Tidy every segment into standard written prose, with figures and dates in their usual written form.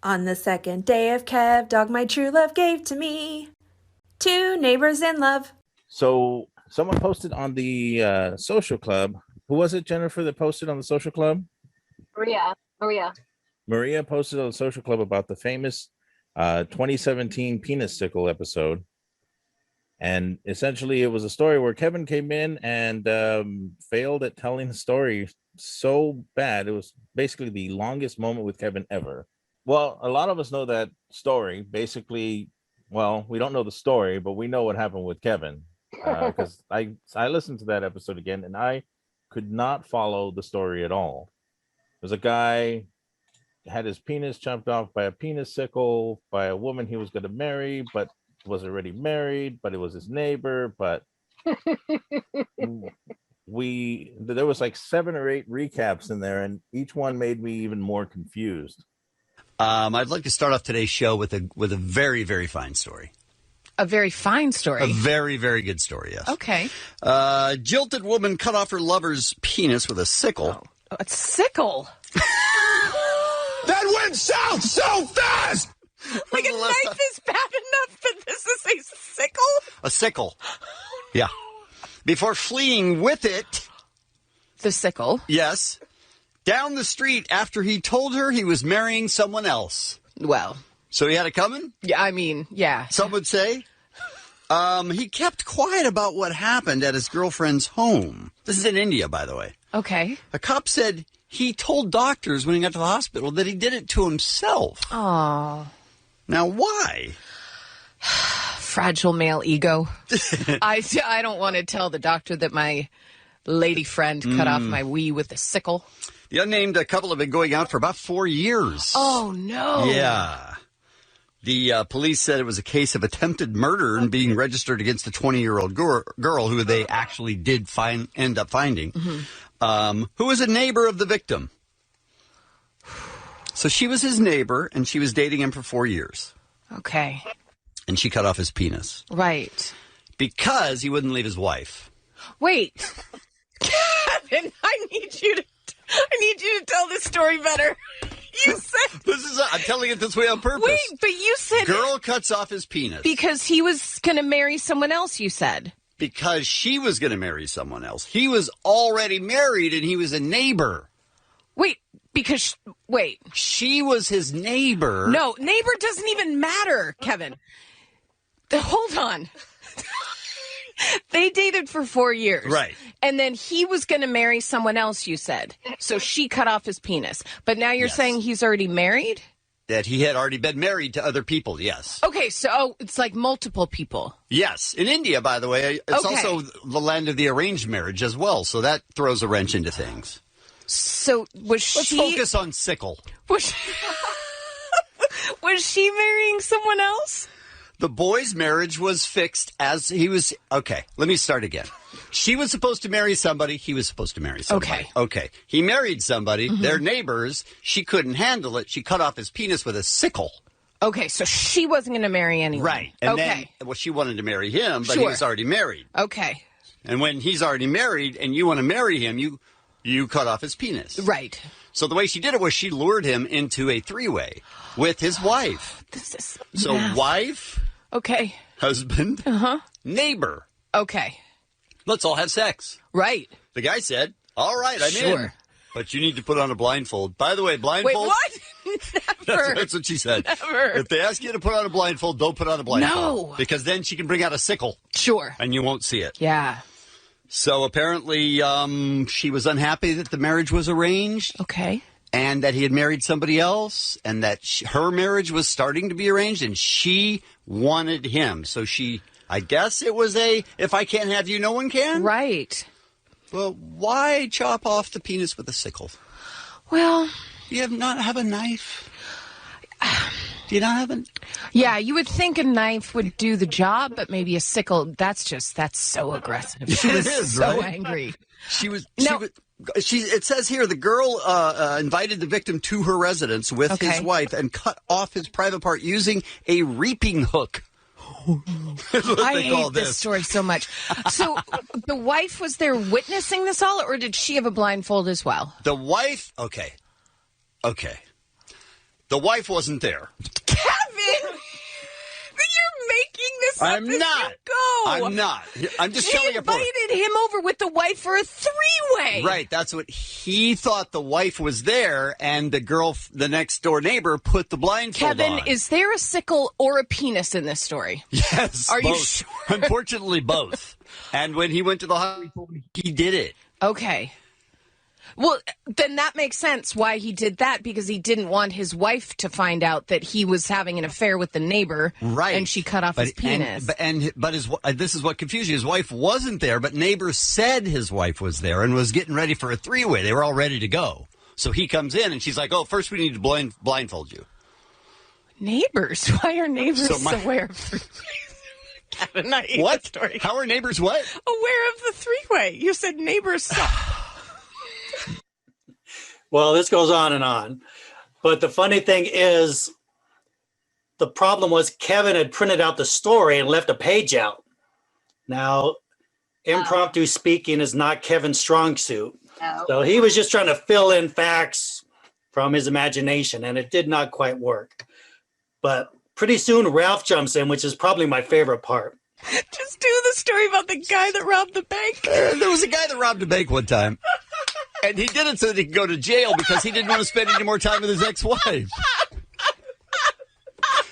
On the second day of Kev, dog my true love gave to me. Two neighbors in love. So someone posted on the social club. Who was it, Jennifer, that posted on the social club? Maria posted on the social club about the famous 2017 penis sickle episode. And essentially it was a story where Kevin came in and failed at telling the story so bad. It was basically the longest moment with Kevin ever. Well, a lot of us know that story. Basically, well, we don't know the story, but we know what happened with Kevin. Because I listened to that episode again and I could not follow the story at all. There's a guy had his penis chopped off by a penis sickle by a woman he was going to marry, but was already married, but it was his neighbor. But there was like 7 or 8 recaps in there, and each one made me even more confused. I'd like to start off today's show with a very, very fine story. A very fine story. A very, very good story, yes. Okay. Jilted woman cut off her lover's penis with a sickle. Oh, a sickle? That went south so fast! Like a knife is bad enough, but this is a sickle? A sickle. Yeah. Before fleeing with it. The sickle? Yes. Down the street after he told her he was marrying someone else. Well. So he had it coming? Yeah, I mean, yeah. Some would say. He kept quiet about what happened at his girlfriend's home. This is in India, by the way. Okay. A cop said he told doctors when he got to the hospital that he did it to himself. Oh. Now, why? Fragile male ego. I don't want to tell the doctor that my lady friend cut off my wee with a sickle. The unnamed couple have been going out for about 4 years. Oh, no. Yeah. The police said it was a case of attempted murder and being registered against a 20-year-old girl who they actually did end up finding, who was a neighbor of the victim. So she was his neighbor, and she was dating him for 4 years. Okay. And she cut off his penis. Right. Because he wouldn't leave his wife. Wait. Kevin, I need you to tell this story better. You said... I'm telling it this way on purpose. Wait, but you said... Girl cuts off his penis. Because he was going to marry someone else, you said. Because she was going to marry someone else. He was already married, and he was a neighbor. Wait, because... Wait. She was his neighbor. No, neighbor doesn't even matter, Kevin. Hold on. They dated for 4 years. Right. And then he was going to marry someone else, you said. So she cut off his penis. But now you're saying he's already married? That he had already been married to other people, yes. Okay, so it's like multiple people. Yes. In India, by the way, it's also the land of the arranged marriage as well. So that throws a wrench into things. So Let's focus on sickle. Was she marrying someone else? The boy's marriage was fixed as he was... Okay, let me start again. She was supposed to marry somebody. He was supposed to marry somebody. Okay. He married somebody. They're neighbors. She couldn't handle it. She cut off his penis with a sickle. Okay, so she wasn't going to marry anyone. Right. And then, she wanted to marry him, but he was already married. Okay. And when he's already married and you want to marry him, you cut off his penis. Right. So the way she did it was she lured him into a 3-way with his wife. This is So math. Wife... Okay. Husband. Neighbor. Okay. Let's all have sex. Right. The guy said, all right, I'm in. But you need to put on a blindfold. By the way, blindfold. Wait, what? Never. That's what she said. Never. If they ask you to put on a blindfold, don't put on a blindfold. No. Because then she can bring out a sickle. Sure. And you won't see it. Yeah. So apparently she was unhappy that the marriage was arranged. Okay. And that he had married somebody else, and that her marriage was starting to be arranged, and she wanted him. So I guess it was if I can't have you, no one can? Right. Well, why chop off the penis with a sickle? Well... Do you not have a knife? Do you not have a... Yeah, you would think a knife would do the job, but maybe a sickle, that's so aggressive. She was so angry. It says here the girl invited the victim to her residence with his wife and cut off his private part using a reaping hook. I hate this story so much. So the wife was there witnessing this all, or did she have a blindfold as well? The wife, okay. The wife wasn't there. Kevin, you're making this up I'm as not. you go. I'm not. I'm just She telling you. invited him over with the wife for a three-way. Right, that's what he thought. The wife was there, and the girl, the next door neighbor, put the blindfold Kevin, on. is there a sickle or a penis in this story? Yes, Are you both. sure? Unfortunately, both. And when he went to the hospital, he did it. Okay. Well, then that makes sense why he did that, because he didn't want his wife to find out that he was having an affair with the neighbor. Right. And she cut off his penis. But this is what confused you. His wife wasn't there, but neighbors said his wife was there and was getting ready for a three-way. They were all ready to go. So he comes in, and she's like, oh, first we need to blindfold you. Neighbors? Why are neighbors aware of three-ways? Kevin, I hate What? that story. How are neighbors what? Aware of the three-way. You said neighbors suck. Well, this goes on and on. But the funny thing is, the problem was Kevin had printed out the story and left a page out. Now, impromptu speaking is not Kevin's strong suit. So he was just trying to fill in facts from his imagination, and it did not quite work. But pretty soon, Ralph jumps in, which is probably my favorite part. Just do the story about the guy that robbed the bank. There was a guy that robbed a bank one time. And he did it so that he could go to jail because he didn't want to spend any more time with his ex-wife. All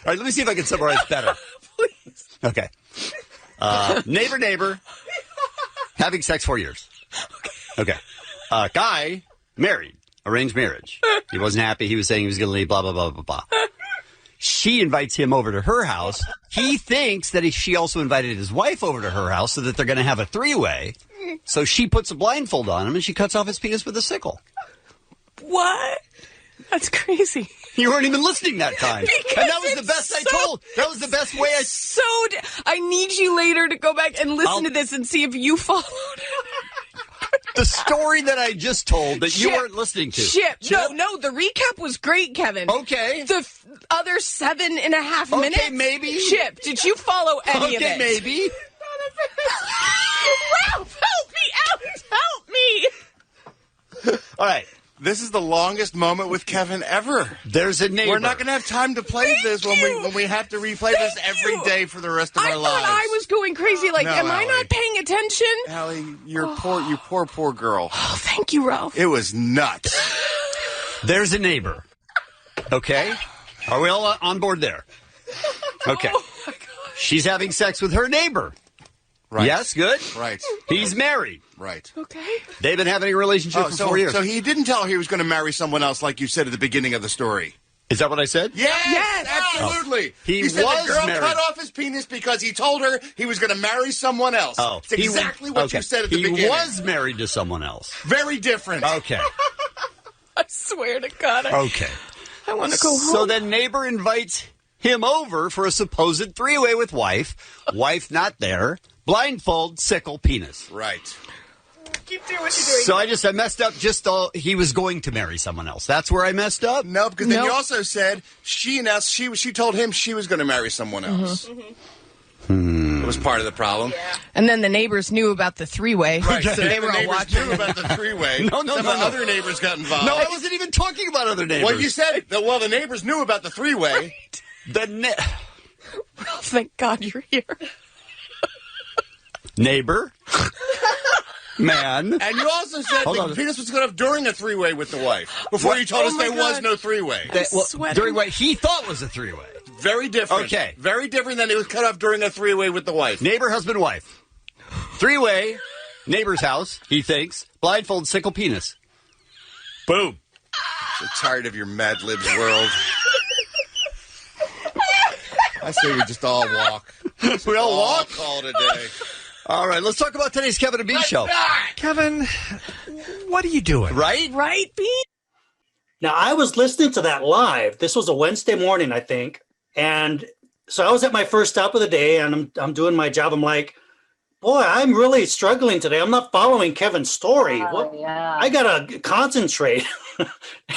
right, let me see if I can summarize better. Please. Okay. Neighbor, having sex 4 years. Okay. Guy, married, arranged marriage. He wasn't happy. He was saying he was going to leave, blah, blah, blah, blah, blah. She invites him over to her house. He thinks that she also invited his wife over to her house so that they're going to have a three-way. So she puts a blindfold on him and she cuts off his penis with a sickle. What? That's crazy. You weren't even listening that time. And that was the best I told. That was the best way I... I need you later to go back and listen to this and see if you followed. The story that I just told that you weren't listening to. Chip. No, the recap was great, Kevin. Okay. The other 7.5 minutes. Okay, maybe. Chip, did you follow any of it? Okay, maybe. Ralph, help me out! Help me! All right. This is the longest moment with Kevin ever. There's a neighbor. We're not going to have time to play this when we have to replay this every day for the rest of our lives. I thought I was going crazy. Like, No, am I Allie. not paying attention? Allie, you poor girl. Oh, thank you, Ralph. It was nuts. There's a neighbor. Okay? Are we all on board there? Okay. Oh, my gosh. She's having sex with her neighbor. Right. Yes, good. Right. He's married. Right. Okay. They've been having a relationship for 4 years. So he didn't tell her he was going to marry someone else like you said at the beginning of the story. Is that what I said? Yes, absolutely. He said was the girl married. cut off his penis because he told her he was going to marry someone else. Oh. It's exactly what you said at the beginning. He was married to someone else. Very different. Okay. I swear to God. Okay. I want to go home. So then neighbor invites him over for a supposed three-way with wife. Wife not there. Blindfold, sickle, penis. Right. Keep doing what you're doing. So I messed up he was going to marry someone else. That's where I messed up? No, because then you also said she told him she was going to marry someone else. It was part of the problem. Yeah. And then the neighbors knew about the three-way. Right, so they were all watching. knew about the three-way. No. Some other neighbors got involved. No, I wasn't even talking about other neighbors. Well, you said, the neighbors knew about the three-way. Right. Ralph, thank God you're here. Neighbor. Man. And you also said the penis was cut off during a three-way with the wife. Before you told us there was no three-way. During what he thought was a three-way. Very different. Okay. Very different than it was cut off during a three-way with the wife. Neighbor, husband, wife. Three-way. Neighbor's house, he thinks. Blindfold, sickle, penis. Boom. So tired of your Mad Libs world. I say we just all walk. We all walk? Call it a day. All right, let's talk about today's Kevin and Bean show. Kevin, what are you doing? Right? Right, Bean? Now, I was listening to that live. This was a Wednesday morning, I think. And so I was at my first stop of the day, and I'm doing my job. I'm like, boy, I'm really struggling today. I'm not following Kevin's story. I got to concentrate.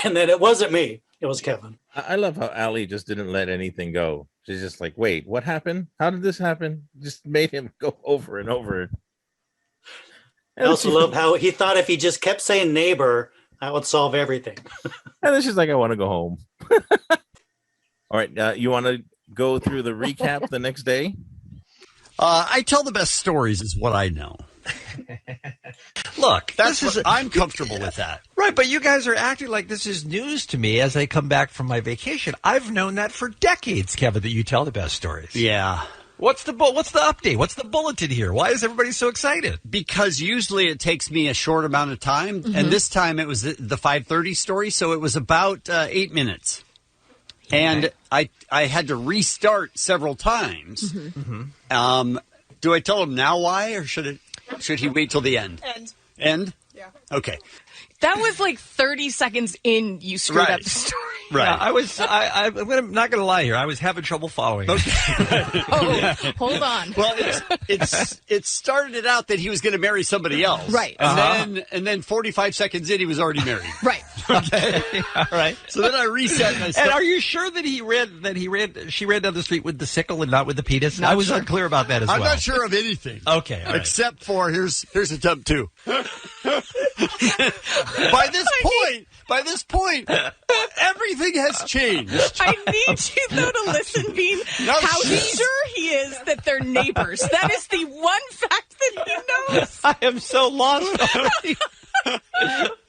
And then it wasn't me. It was Kevin. I love how Allie just didn't let anything go. She's just like, wait, what happened? How did this happen? Just made him go over and over. I also love how he thought if he just kept saying neighbor, that would solve everything. And then she's like, I want to go home. All right. You want to go through the recap the next day? I tell the best stories is what I know. Look, I'm comfortable with that. Right, but you guys are acting like this is news to me as I come back from my vacation. I've known that for decades, Kevin, that you tell the best stories. Yeah. What's the update? What's the bulletin here? Why is everybody so excited? Because usually it takes me a short amount of time, and this time it was the 5:30 story, so it was about 8 minutes. And I had to restart several times. Do I tell him now why, or should he wait till the end? End? Yeah. Okay. That was like 30 seconds in, you screwed up the story. Right. Yeah, I'm not going to lie here. I was having trouble following. Okay. Hold on. Well, it started out that he was going to marry somebody else. Right. And then 45 seconds in, he was already married. Right. Okay. All right. So then I reset and And are you sure that she ran down the street with the sickle and not with the penis? I was unclear about that as well. I'm not sure of anything. Okay. All right. Except for here's attempt 2. By this point, everything has changed. I need you, though, to listen, Bean, how sure he is that they're neighbors. That is the one fact that he knows. I am so lost already.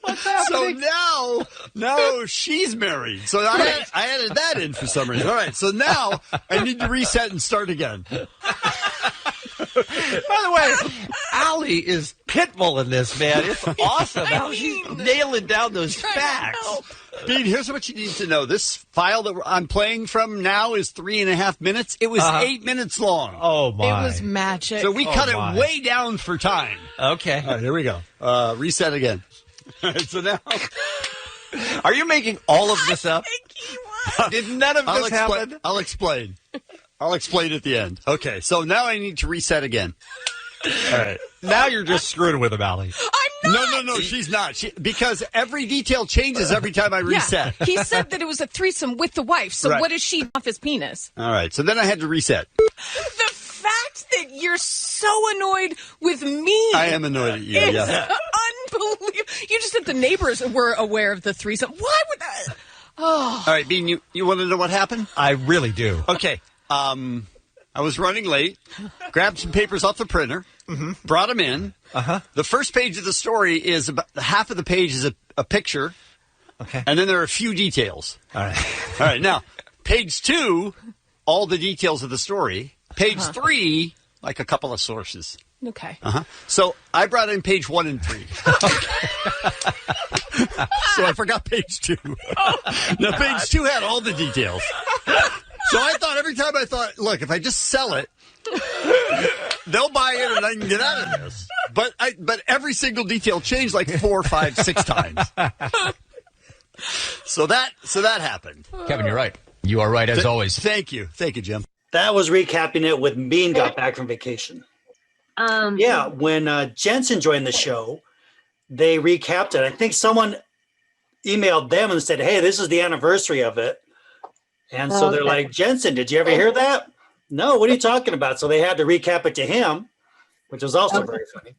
What's happening? So now she's married. So I added that in for some reason. All right, so now I need to reset and start again. By the way, Allie is pitbull in this, man. It's awesome how she's nailing down those facts. Bean, here's what you need to know. This file that I'm playing from now is 3.5 minutes. It was 8 minutes long. Oh, my. It was magic. So we cut it way down for time. Okay. All right, here we go. Reset again. All right, so now... Are you making all of this up? I think he was. Did none of this happen? I'll explain. I'll explain at the end. Okay, so now I need to reset again. All right. Now you're just screwing with him, Allie. I'm not. No, she's not. Because every detail changes every time I reset. Yeah, he said that it was a threesome with the wife, so Right. what is she off his penis? All right, so then I had to reset. The fact that you're so annoyed with me. I am annoyed at you, is yeah. unbelievable. You just said the neighbors were aware of the threesome. Why would that? Oh. All right, Bean, you want to know what happened? I really do. Okay. I was running late, grabbed some papers off the printer, brought them in. The first page of the story is about half of the page is a picture. Okay. And then there are a few details. All right. All right. Now, page 2, all the details of the story. Page 3, like a couple of sources. Okay. So I brought in page 1 and 3. So I forgot page 2. Now, page 2 had all the details. So I thought look, if I just sell it, they'll buy it and I can get out of this. But every single detail changed like 4, 5, 6 times. So that happened. Kevin, you're right. You are right as always. Thank you, Jim. That was recapping it when Bean got back from vacation. Yeah, when Jensen joined the show, they recapped it. I think someone emailed them and said, "Hey, this is the anniversary of it." And so they're like, "Jensen, did you ever hear that?" "No, what are you talking about?" So they had to recap it to him, which was also very funny.